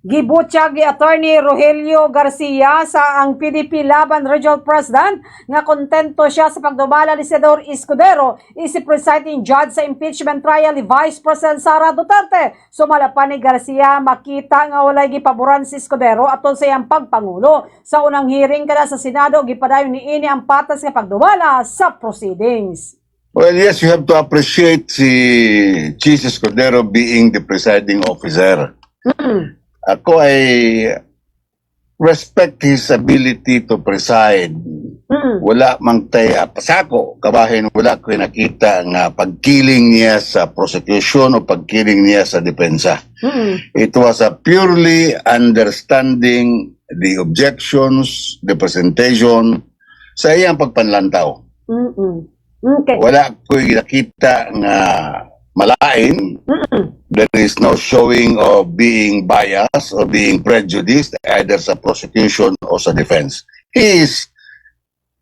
Gibutyag ni Attorney Rogelio Garcia sa ang PDP Laban Regional President nga kontento siya sa pagdumala ni Senador Escudero isip presiding judge sa impeachment trial ni Vice President Sara Duterte. Sumalapan ni Garcia makita nga walay gipaboran si Escudero aton sa iyang pagpangulo. Sa unang hearing kada sa Senado gipadayon niini ang patas nga pagdumala sa proceedings. Well, yes, you have to appreciate si Chis Escudero being the presiding officer. Ako ay respect his ability to preside. Wala mang tayo pasako, kabahin wala ko nakita nga pagkiling niya sa prosecution o pagkiling niya sa depensa. It was a purely understanding the objections, the presentation sa iyang pagpanlantaw. Okay. Wala ko nakita nga malain. There is no showing of being biased or being prejudiced either sa prosecution or sa defense. He is,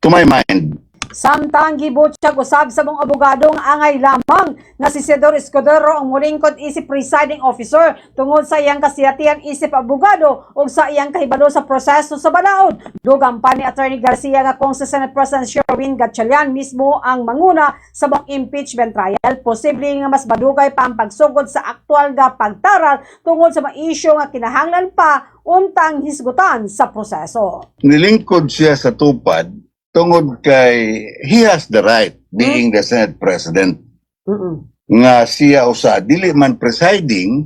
to my mind, Samtang gibutyag usab sa mga abogado nga angay lamang na si Senador Escudero ang mulingkod isip presiding officer tungod sa iyang kasiyatiang isip abogado o sa iyang kahibalo sa proseso sa balaod. Dugang pa ni Attorney Garcia nga kung sa Senate President Sherwin Gatchalian mismo ang manguna sa mga impeachment trial, posible nga mas madugay pa ang pagsugod sa aktual nga pagtaral tungod sa mga isyu nga kinahanglan pa untang hisgutan sa proseso. nilingkod siya sa tupad tungod kay he has the right, being the Senate President, nga siya usa dili man presiding,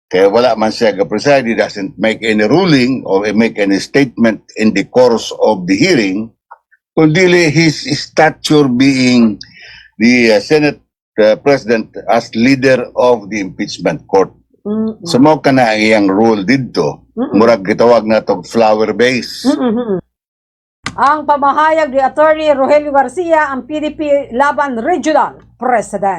kaya wala man siya ga-preside, he doesn't make any ruling or make any statement in the course of the hearing, kundi his stature being the Senate President as leader of the impeachment court. So mo ka na iyang rule dito, murag gitawag na tog flower base. Ang pamahayag ni Attorney Rogelio Garcia, ang PDP Laban Regional President.